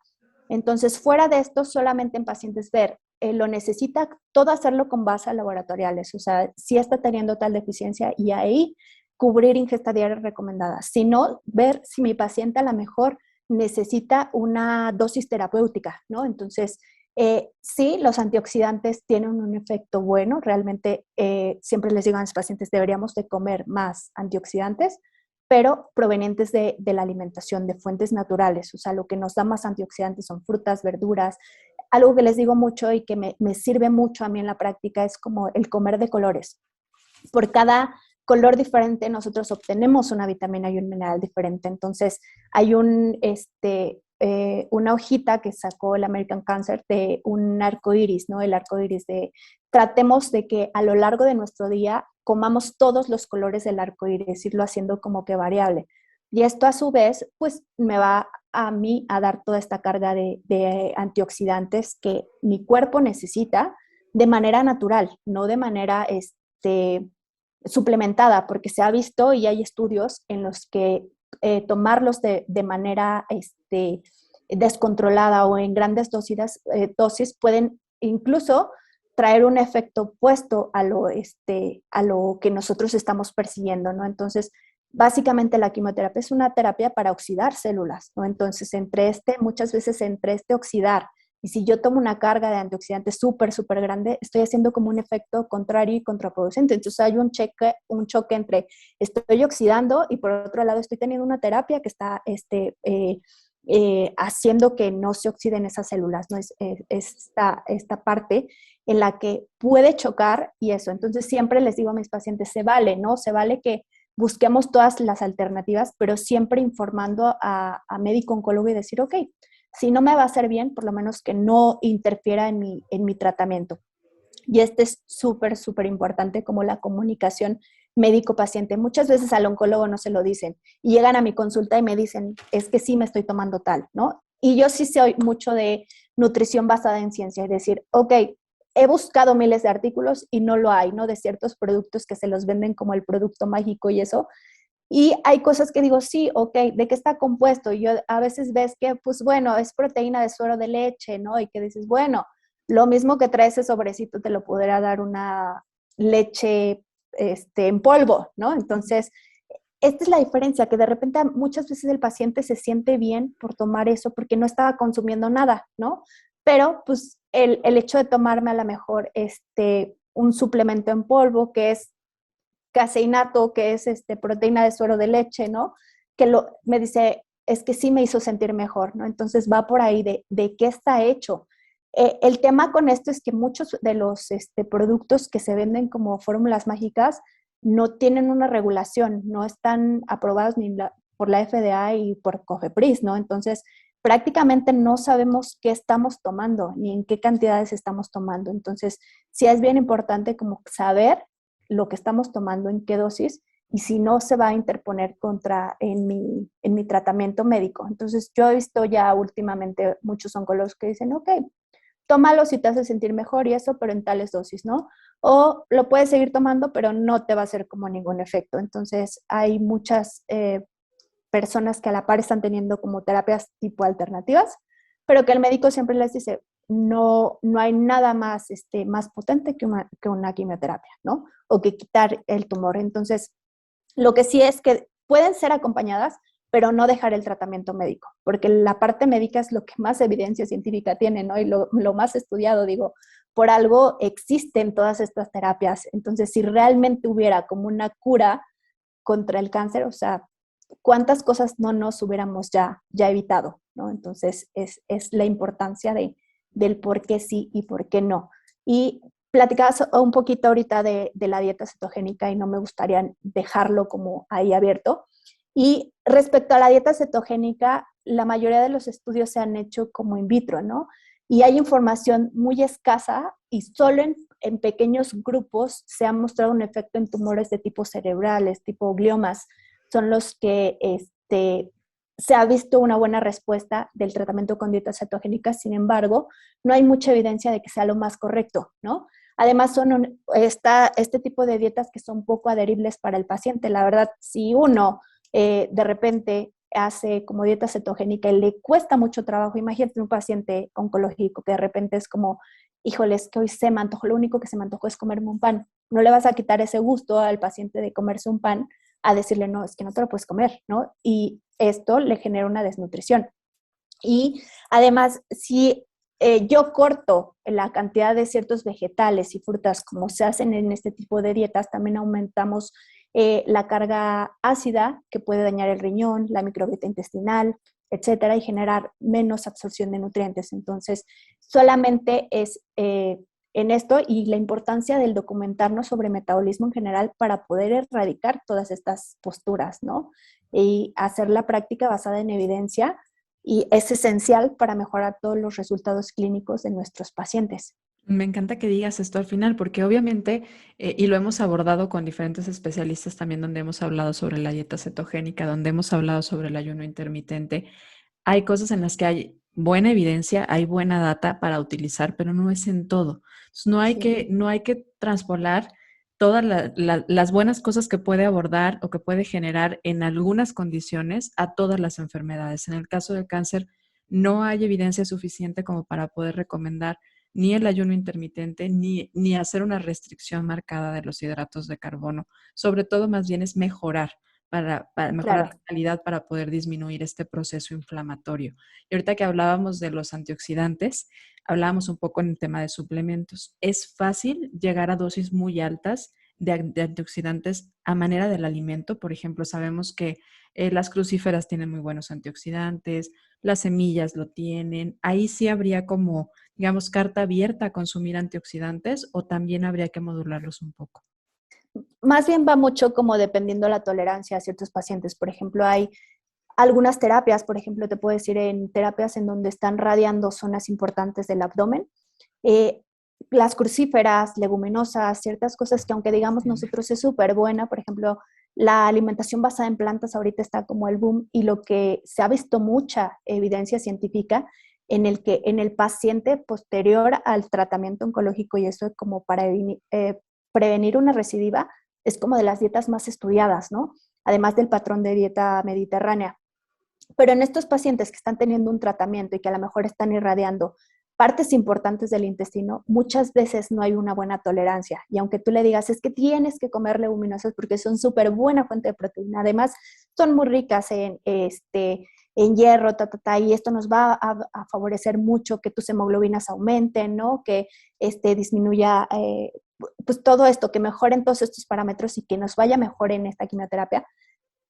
Entonces, fuera de esto, solamente en pacientes ver, lo necesita todo hacerlo con bases laboratoriales, o sea, si está teniendo tal deficiencia y ahí cubrir ingesta diaria recomendada, sino ver si mi paciente a lo mejor necesita una dosis terapéutica, ¿no? Entonces, sí, los antioxidantes tienen un efecto bueno, realmente siempre les digo a los pacientes, deberíamos de comer más antioxidantes, pero provenientes de la alimentación, de fuentes naturales, o sea, lo que nos da más antioxidantes son frutas, verduras. Algo que les digo mucho y que me sirve mucho a mí en la práctica es como el comer de colores. Por cada color diferente nosotros obtenemos una vitamina y un mineral diferente. Entonces, hay una hojita que sacó el American Cancer de un arco iris, ¿no? El arco iris de tratemos de que a lo largo de nuestro día comamos todos los colores del arco iris, irlo haciendo como que variable. Y esto a su vez, pues me va a mí a dar toda esta carga de antioxidantes que mi cuerpo necesita de manera natural, no de manera suplementada, porque se ha visto y hay estudios en los que tomarlos de manera descontrolada o en grandes dosis pueden incluso traer un efecto opuesto a lo que nosotros estamos persiguiendo, ¿no? Entonces, básicamente la quimioterapia es una terapia para oxidar células, ¿no? Entonces, muchas veces entre oxidar, y si yo tomo una carga de antioxidantes súper, súper grande, estoy haciendo como un efecto contrario y contraproducente. Entonces hay un choque entre estoy oxidando y por otro lado estoy teniendo una terapia que está haciendo que no se oxiden esas células, ¿no? Es esta parte en la que puede chocar y eso. Entonces siempre les digo a mis pacientes, se vale, ¿no? Se vale que busquemos todas las alternativas, pero siempre informando a médico oncólogo y decir, ok, si no me va a hacer bien, por lo menos que no interfiera en mi tratamiento. Y es súper, súper importante como la comunicación médico-paciente. Muchas veces al oncólogo no se lo dicen y llegan a mi consulta y me dicen, es que sí me estoy tomando tal, ¿no? Y yo sí soy mucho de nutrición basada en ciencia, es decir, ok, he buscado miles de artículos y no lo hay, ¿no? De ciertos productos que se los venden como el producto mágico y eso, y hay cosas que digo, sí, ok, ¿de qué está compuesto? Y yo a veces ves que, pues bueno, es proteína de suero de leche, ¿no? Y que dices, bueno, lo mismo que trae ese sobrecito te lo podrá dar una leche en polvo, ¿no? Entonces, esta es la diferencia, que de repente muchas veces el paciente se siente bien por tomar eso porque no estaba consumiendo nada, ¿no? Pero pues el hecho de tomarme a lo mejor un suplemento en polvo que es caseinato, que es proteína de suero de leche, ¿no? me dice, es que sí me hizo sentir mejor, ¿no? Entonces va por ahí de qué está hecho. El tema con esto es que muchos de los productos que se venden como fórmulas mágicas no tienen una regulación, no están aprobados por la FDA y por COFEPRIS, ¿no? Entonces, prácticamente no sabemos qué estamos tomando ni en qué cantidades estamos tomando. Entonces, sí es bien importante como saber lo que estamos tomando, en qué dosis, y si no se va a interponer en mi tratamiento médico. Entonces, yo he visto ya últimamente muchos oncólogos que dicen, ok, tómalo si te hace sentir mejor y eso, pero en tales dosis, ¿no? O lo puedes seguir tomando, pero no te va a hacer como ningún efecto. Entonces, hay muchas personas que a la par están teniendo como terapias tipo alternativas, pero que el médico siempre les dice, no, no hay nada más, más potente que una quimioterapia, ¿no? O que quitar el tumor. Entonces, lo que sí es que pueden ser acompañadas, pero no dejar el tratamiento médico, porque la parte médica es lo que más evidencia científica tiene, ¿no? Y lo más estudiado, digo, por algo existen todas estas terapias. Entonces, si realmente hubiera como una cura contra el cáncer, o sea, ¿cuántas cosas no nos hubiéramos ya evitado, ¿no? Entonces, es la importancia del por qué sí y por qué no. Y platicabas un poquito ahorita de la dieta cetogénica y no me gustaría dejarlo como ahí abierto. Y respecto a la dieta cetogénica, la mayoría de los estudios se han hecho como in vitro, ¿no? Y hay información muy escasa y solo en pequeños grupos se ha mostrado un efecto en tumores de tipo cerebrales, tipo gliomas. Son los que se ha visto una buena respuesta del tratamiento con dieta cetogénica. Sin embargo, no hay mucha evidencia de que sea lo más correcto, ¿no? Además, está este tipo de dietas que son poco adheribles para el paciente. La verdad, si uno de repente hace como dieta cetogénica y le cuesta mucho trabajo, imagínate un paciente oncológico que de repente es como, híjoles, que hoy se me antojó, lo único que se me antojó es comerme un pan. No le vas a quitar ese gusto al paciente de comerse un pan a decirle, no, es que no te lo puedes comer, ¿no? Y esto le genera una desnutrición. Y además, si yo corto la cantidad de ciertos vegetales y frutas como se hacen en este tipo de dietas, también aumentamos la carga ácida que puede dañar el riñón, la microbiota intestinal, etcétera, y generar menos absorción de nutrientes. Entonces, solamente es en esto y la importancia del documentarnos sobre metabolismo en general para poder erradicar todas estas posturas, ¿no? Y hacer la práctica basada en evidencia, y es esencial para mejorar todos los resultados clínicos de nuestros pacientes. Me encanta que digas esto al final, porque obviamente, y lo hemos abordado con diferentes especialistas también, donde hemos hablado sobre la dieta cetogénica, donde hemos hablado sobre el ayuno intermitente, hay cosas en las que hay buena evidencia, hay buena data para utilizar, pero no es en todo. Entonces, Sí. no hay que transpolar todas las buenas cosas que puede abordar o que puede generar en algunas condiciones a todas las enfermedades. En el caso del cáncer, no hay evidencia suficiente como para poder recomendar ni el ayuno intermitente, ni hacer una restricción marcada de los hidratos de carbono. Sobre todo, más bien es mejorar, para mejorar Claro. la calidad para poder disminuir este proceso inflamatorio. Y ahorita que hablábamos de los antioxidantes, hablábamos un poco en el tema de suplementos. Es fácil llegar a dosis muy altas de antioxidantes a manera del alimento. Por ejemplo, sabemos que las crucíferas tienen muy buenos antioxidantes, las semillas lo tienen. Ahí sí habría como, digamos, carta abierta a consumir antioxidantes, o también habría que modularlos un poco. Más bien va mucho como dependiendo la tolerancia a ciertos pacientes. Por ejemplo, hay algunas terapias, por ejemplo, te puedo decir en terapias en donde están radiando zonas importantes del abdomen, eh, las crucíferas, leguminosas, ciertas cosas que aunque digamos nosotros es súper buena, por ejemplo, la alimentación basada en plantas ahorita está como el boom, y lo que se ha visto mucha evidencia científica en el que en el paciente posterior al tratamiento oncológico, y eso es como para prevenir una recidiva, es como de las dietas más estudiadas, ¿no? Además del patrón de dieta mediterránea. Pero en estos pacientes que están teniendo un tratamiento y que a lo mejor están irradiando partes importantes del intestino, muchas veces no hay una buena tolerancia. Y aunque tú le digas, es que tienes que comer leguminosas porque son súper buena fuente de proteína, además son muy ricas en hierro, y esto nos va a favorecer mucho que tus hemoglobinas aumenten, ¿no? Que disminuya, pues todo esto, que mejoren todos estos parámetros y que nos vaya mejor en esta quimioterapia.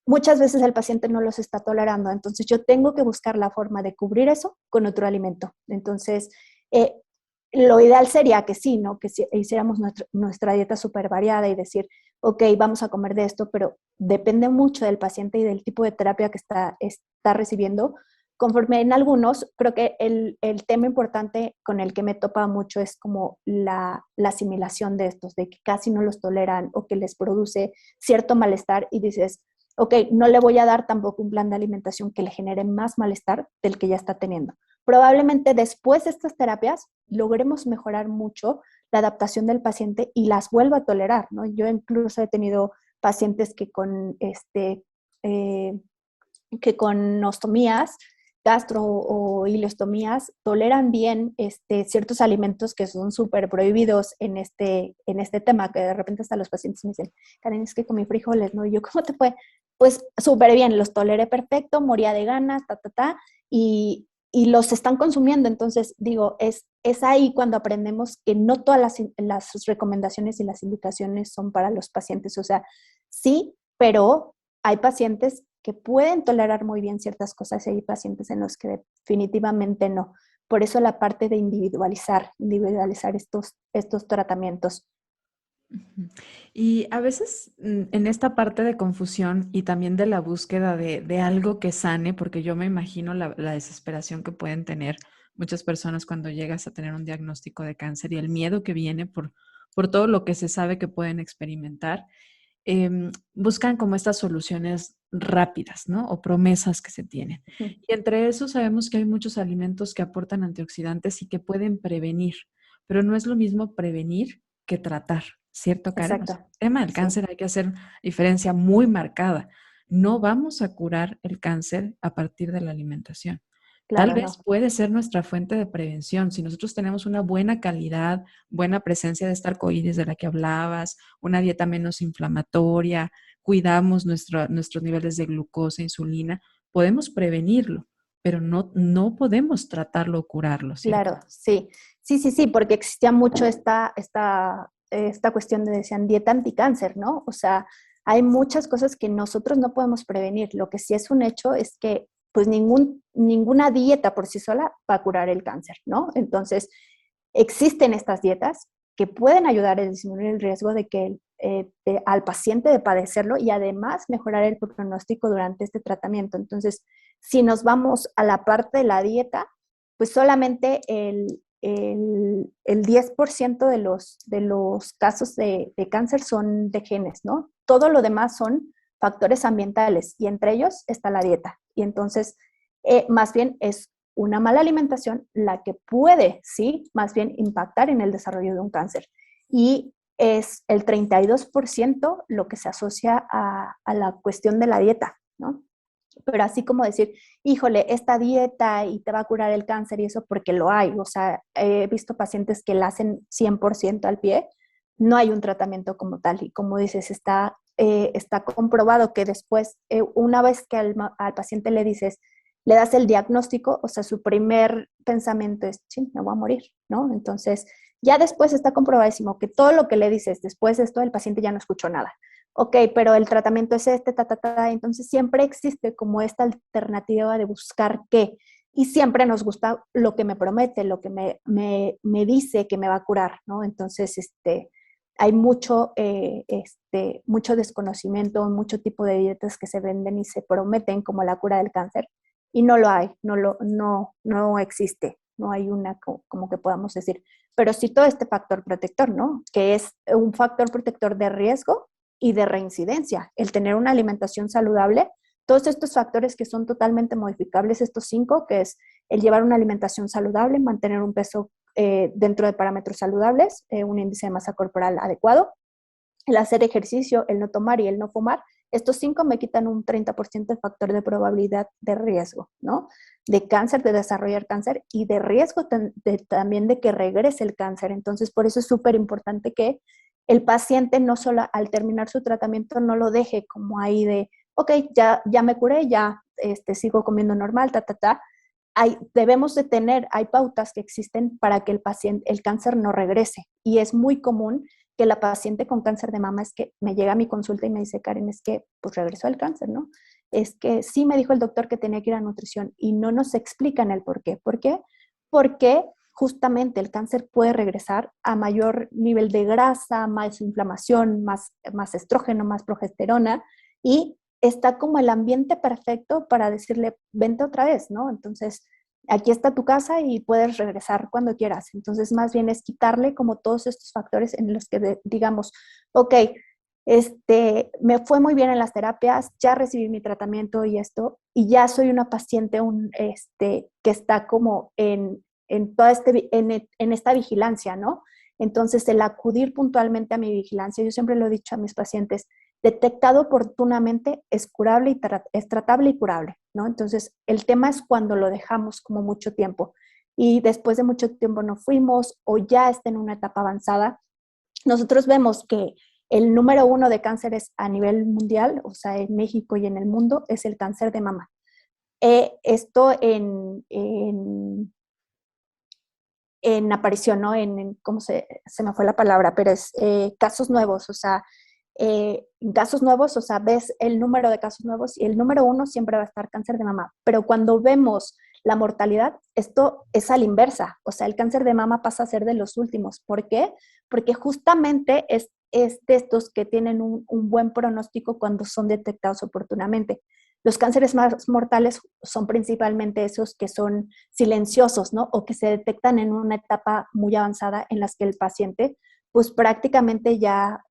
muchas veces el paciente no los está tolerando, entonces yo tengo que buscar la forma de cubrir eso con otro alimento. Entonces, eh, lo ideal sería que sí, ¿no? Que si hiciéramos nuestra dieta súper variada y decir, ok, vamos a comer de esto, pero depende mucho del paciente y del tipo de terapia que está recibiendo. Conforme en algunos, creo que el tema importante con el que me topa mucho es como la asimilación de estos, de que casi no los toleran o que les produce cierto malestar y dices, ok, no le voy a dar tampoco un plan de alimentación que le genere más malestar del que ya está teniendo. Probablemente después de estas terapias logremos mejorar mucho la adaptación del paciente y las vuelva a tolerar, ¿no? Yo incluso he tenido pacientes eh, que con ostomías, gastro o ileostomías, toleran bien ciertos alimentos que son súper prohibidos en este tema, que de repente hasta los pacientes me dicen, Karen, es que comí frijoles, ¿no? Y yo, ¿cómo te fue? Pues súper bien, los toleré perfecto, moría de ganas, y los están consumiendo. Entonces, digo, es ahí cuando aprendemos que no todas las recomendaciones y las indicaciones son para los pacientes. O sea, sí, pero hay pacientes que pueden tolerar muy bien ciertas cosas y hay pacientes en los que definitivamente no. Por eso la parte de individualizar estos tratamientos. Y a veces en esta parte de confusión y también de la búsqueda de algo que sane, porque yo me imagino la desesperación que pueden tener muchas personas cuando llegas a tener un diagnóstico de cáncer y el miedo que viene por todo lo que se sabe que pueden experimentar, buscan como estas soluciones rápidas, ¿no? O promesas que se tienen. Y entre eso sabemos que hay muchos alimentos que aportan antioxidantes y que pueden prevenir, pero no es lo mismo prevenir que tratar, ¿cierto, Karen? O Exacto. sea, el tema del Sí, cáncer hay que hacer diferencia muy marcada. No vamos a curar el cáncer a partir de la alimentación. Tal claro, vez no. puede ser nuestra fuente de prevención. Si nosotros tenemos una buena calidad, buena presencia de esta arcoíris de la que hablabas, una dieta menos inflamatoria, cuidamos nuestros niveles de glucosa, insulina, podemos prevenirlo, pero no podemos tratarlo o curarlo, ¿cierto? Claro, sí. Sí, sí, sí, porque existía mucho esta cuestión de, decían, dieta anticáncer, ¿no? O sea, hay muchas cosas que nosotros no podemos prevenir. Lo que sí es un hecho es que, pues, ninguna dieta por sí sola va a curar el cáncer, ¿no? Entonces, existen estas dietas que pueden ayudar a disminuir el riesgo de que al paciente de padecerlo y además mejorar el pronóstico durante este tratamiento. Entonces, si nos vamos a la parte de la dieta, pues solamente el 10% de los casos de cáncer son de genes, ¿no? Todo lo demás son factores ambientales y entre ellos está la dieta. Y entonces, más bien es una mala alimentación la que puede, sí, más bien impactar en el desarrollo de un cáncer. Y es el 32% lo que se asocia a la cuestión de la dieta, ¿no? Pero así como decir, híjole, esta dieta y te va a curar el cáncer y eso porque lo hay. O sea, he visto pacientes que la hacen 100% al pie, no hay un tratamiento como tal. Y como dices, está comprobado que después, una vez que al paciente le dices, le das el diagnóstico, o sea, su primer pensamiento es, sí, me voy a morir, ¿no? Entonces, ya después está comprobadísimo que todo lo que le dices después de esto, el paciente ya no escuchó nada. Ok, pero el tratamiento es entonces siempre existe como esta alternativa de buscar qué, y siempre nos gusta lo que me promete, lo que me dice que me va a curar, ¿no? Entonces, hay mucho desconocimiento, mucho tipo de dietas que se venden y se prometen como la cura del cáncer, y no lo hay, no existe, no hay una como que podamos decir, pero sí todo este factor protector, ¿no? Que es un factor protector de riesgo y de reincidencia, el tener una alimentación saludable, todos estos factores que son totalmente modificables, estos 5, que es el llevar una alimentación saludable, mantener un peso dentro de parámetros saludables, un índice de masa corporal adecuado, el hacer ejercicio, el no tomar y el no fumar, estos 5 me quitan un 30% de factor de probabilidad de riesgo, ¿no? De cáncer, de desarrollar cáncer y de riesgo también de que regrese el cáncer. Entonces, por eso es súper importante que el paciente no solo al terminar su tratamiento no lo deje como ahí de, ok, ya me curé, ya sigo comiendo normal, debemos de hay pautas que existen para que el cáncer no regrese. Y es muy común que la paciente con cáncer de mama es que me llega a mi consulta y me dice, Karen, es que pues regresó el cáncer, ¿no? Es que sí me dijo el doctor que tenía que ir a nutrición y no nos explican el por qué. ¿Por qué? Porque justamente el cáncer puede regresar a mayor nivel de grasa, más inflamación, más estrógeno, más progesterona, y está como el ambiente perfecto para decirle, vente otra vez, ¿no? Entonces, aquí está tu casa y puedes regresar cuando quieras. Entonces, más bien es quitarle como todos estos factores en los que digamos, ok, me fue muy bien en las terapias, ya recibí mi tratamiento y esto, y ya soy una paciente que está como en, toda en esta vigilancia, ¿no? Entonces, el acudir puntualmente a mi vigilancia, yo siempre lo he dicho a mis pacientes, detectado oportunamente es curable y es tratable y curable, ¿no? Entonces, el tema es cuando lo dejamos como mucho tiempo y después de mucho tiempo no fuimos o ya está en una etapa avanzada. Nosotros vemos que el número 1 de cánceres a nivel mundial, o sea, en México y en el mundo, es el cáncer de mama. Esto en aparición, ¿no? ¿Cómo se me fue la palabra? Pero es casos nuevos, o sea, casos nuevos, o sea, ves el número de casos nuevos y el número 1 siempre va a estar cáncer de mama. Pero cuando vemos la mortalidad, esto es a la inversa, o sea, el cáncer de mama pasa a ser de los últimos. ¿Por qué? Porque justamente es de estos que tienen un buen pronóstico cuando son detectados oportunamente. Los cánceres más mortales son principalmente esos que son silenciosos, ¿no? O que se detectan en una etapa muy avanzada en las que el paciente pues prácticamente ya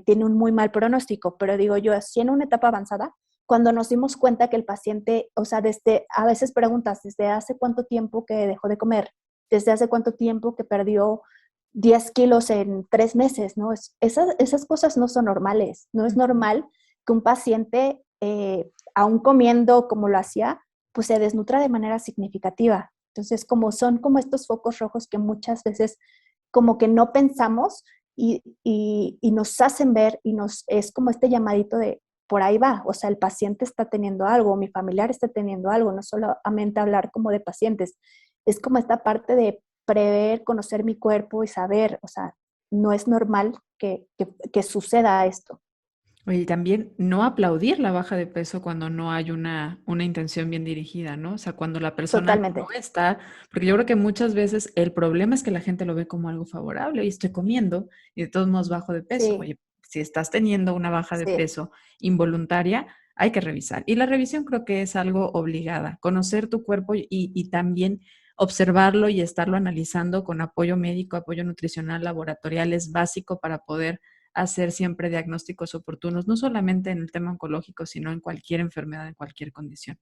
tiene un muy mal pronóstico. Pero digo yo, así en una etapa avanzada, cuando nos dimos cuenta que el paciente, o sea, a veces preguntas, ¿desde hace cuánto tiempo que dejó de comer? ¿Desde hace cuánto tiempo que perdió 10 kilos en 3 meses? ¿No? Esas cosas no son normales. No es normal que un paciente, aún comiendo como lo hacía, pues se desnutra de manera significativa. Entonces, son como estos focos rojos que muchas veces como que no pensamos y nos hacen ver y es como este llamadito de por ahí va, o sea, el paciente está teniendo algo, mi familiar está teniendo algo, no solamente hablar como de pacientes, es como esta parte de prever, conocer mi cuerpo y saber, o sea, no es normal que suceda esto. Oye, y también no aplaudir la baja de peso cuando no hay una intención bien dirigida, ¿no? O sea, cuando la persona no Totalmente. está, porque yo creo que muchas veces el problema es que la gente lo ve como algo favorable y estoy comiendo y de todos modos bajo de peso. Sí, Oye, si estás teniendo una baja de sí. peso involuntaria, hay que revisar. Y la revisión creo que es algo obligada, conocer tu cuerpo y también observarlo y estarlo analizando con apoyo médico, apoyo nutricional, laboratorial, es básico para poder hacer siempre diagnósticos oportunos, no solamente en el tema oncológico, sino en cualquier enfermedad, en cualquier condición.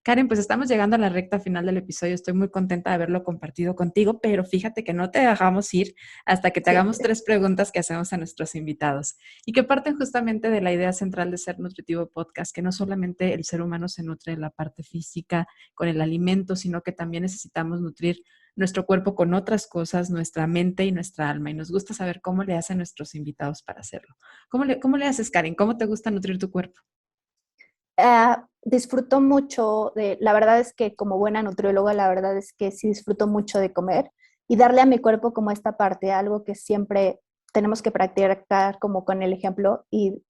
Karen, pues estamos llegando a la recta final del episodio. Estoy muy contenta de haberlo compartido contigo, pero fíjate que no te dejamos ir hasta que te Sí. hagamos 3 preguntas que hacemos a nuestros invitados y que parten justamente de la idea central de Ser Nutritivo Podcast, que no solamente el ser humano se nutre de la parte física con el alimento, sino que también necesitamos nutrir nuestro cuerpo con otras cosas, nuestra mente y nuestra alma. Y nos gusta saber cómo le hacen nuestros invitados para hacerlo. ¿Cómo le haces, Karen? ¿Cómo te gusta nutrir tu cuerpo? Disfruto mucho la verdad es que como buena nutrióloga, la verdad es que sí disfruto mucho de comer y darle a mi cuerpo como esta parte, algo que siempre tenemos que practicar como con el ejemplo y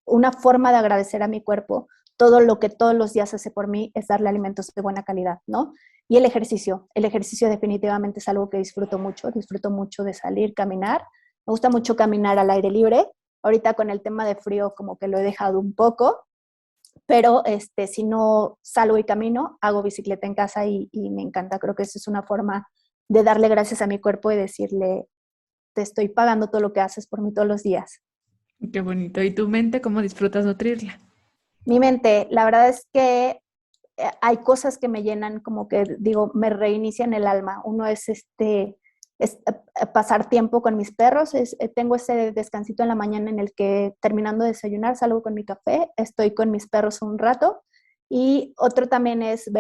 una forma de agradecer a mi cuerpo todo lo que todos los días hace por mí es darle alimentos de buena calidad, ¿no? Y el ejercicio definitivamente es algo que disfruto mucho de salir, caminar, me gusta mucho caminar al aire libre, ahorita con el tema de frío como que lo he dejado un poco, pero si no salgo y camino, hago bicicleta en casa y me encanta. Creo que esa es una forma de darle gracias a mi cuerpo y decirle, te estoy pagando todo lo que haces por mí todos los días. Qué bonito. ¿Y tu mente cómo disfrutas nutrirla? Mi mente, la verdad es que hay cosas que me llenan, como que digo, me reinician el alma. Uno es pasar tiempo con mis perros. Tengo ese descansito en la mañana en el que terminando de desayunar salgo con mi café, estoy con mis perros un rato. Y otro también es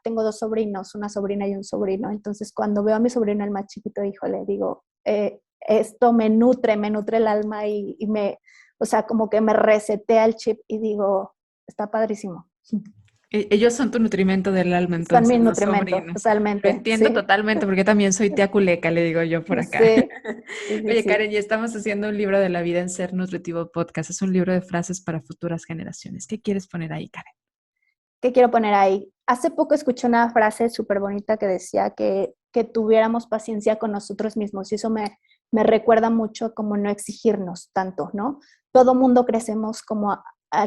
tengo 2 sobrinos, una sobrina y un sobrino. Entonces cuando veo a mi sobrino, el más chiquito, híjole, digo, esto me nutre el alma o sea, como que me resetea el chip y digo, está padrísimo. Ellos son tu nutrimento del alma, Son mi entonces, los nutrimento, sobrinos. Lo totalmente, entiendo sí. totalmente, porque también soy tía culeca, le digo yo por acá. Sí, sí, sí, Oye, sí. Karen, ya estamos haciendo un libro de la vida en Ser Nutritivo Podcast. Es un libro de frases para futuras generaciones. ¿Qué quieres poner ahí, Karen? ¿Qué quiero poner ahí? Hace poco escuché una frase súper bonita que decía que tuviéramos paciencia con nosotros mismos y eso me recuerda mucho como no exigirnos tanto, ¿no? Todo mundo crecemos como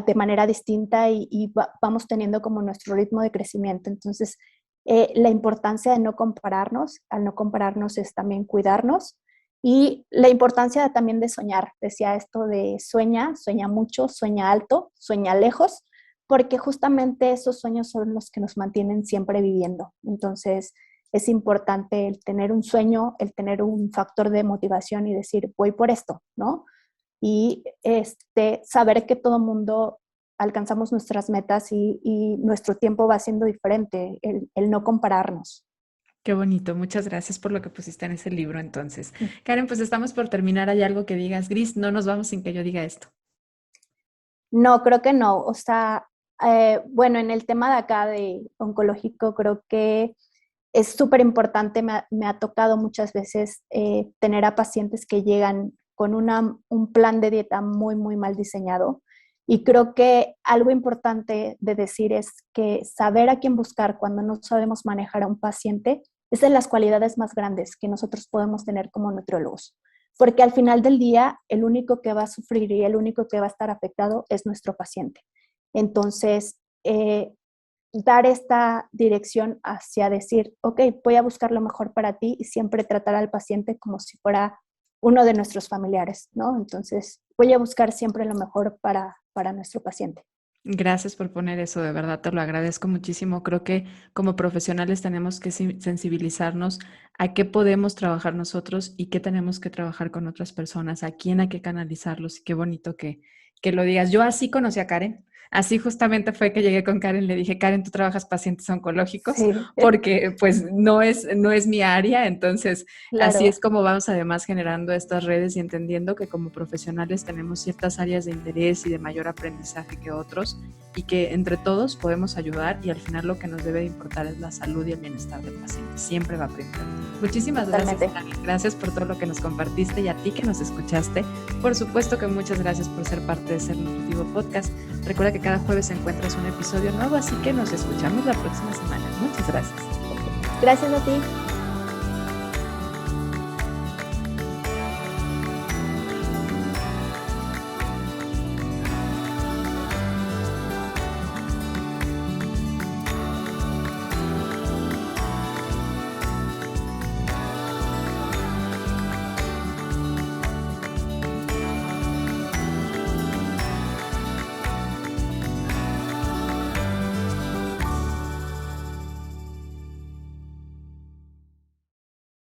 de manera distinta y vamos teniendo como nuestro ritmo de crecimiento. Entonces, la importancia de no compararnos, al no compararnos es también cuidarnos y la importancia también de soñar. Decía esto de sueña, sueña mucho, sueña alto, sueña lejos porque justamente esos sueños son los que nos mantienen siempre viviendo. Entonces, es importante el tener un sueño, el tener un factor de motivación y decir, voy por esto, ¿no? Y saber que todo mundo alcanzamos nuestras metas y nuestro tiempo va siendo diferente, el no compararnos. Qué bonito. Muchas gracias por lo que pusiste en ese libro, entonces. Karen, pues estamos por terminar. ¿Hay algo que digas, Gris? No nos vamos sin que yo diga esto. No, creo que no. O sea, bueno, en el tema de acá de oncológico, creo que es súper importante. Me ha tocado muchas veces tener a pacientes que llegan con un plan de dieta muy, muy mal diseñado. Y creo que algo importante de decir es que saber a quién buscar cuando no sabemos manejar a un paciente es de las cualidades más grandes que nosotros podemos tener como nutriólogos porque al final del día el único que va a sufrir y el único que va a estar afectado es nuestro paciente. Entonces, dar esta dirección hacia decir, ok, voy a buscar lo mejor para ti y siempre tratar al paciente como si fuera uno de nuestros familiares, ¿no? Entonces, voy a buscar siempre lo mejor para nuestro paciente. Gracias por poner eso, de verdad te lo agradezco muchísimo. Creo que como profesionales tenemos que sensibilizarnos a qué podemos trabajar nosotros y qué tenemos que trabajar con otras personas, a quién hay que canalizarlos y qué bonito que lo digas. Yo así conocí a Karen. Así justamente fue que llegué con Karen, le dije, Karen, tú trabajas pacientes oncológicos Sí, porque pues no es mi área, entonces así es claro, como vamos además generando estas redes y entendiendo que como profesionales tenemos ciertas áreas de interés y de mayor aprendizaje que otros y que entre todos podemos ayudar y al final lo que nos debe de importar es la salud y el bienestar del paciente. Siempre va primero. Muchísimas gracias, totalmente. Dani. Gracias por todo lo que nos compartiste y a ti que nos escuchaste. Por supuesto que muchas gracias por ser parte de Ser Nutritivo Podcast. Recuerda que cada jueves encuentras un episodio nuevo, así que nos escuchamos la próxima semana. Muchas gracias. Gracias a ti.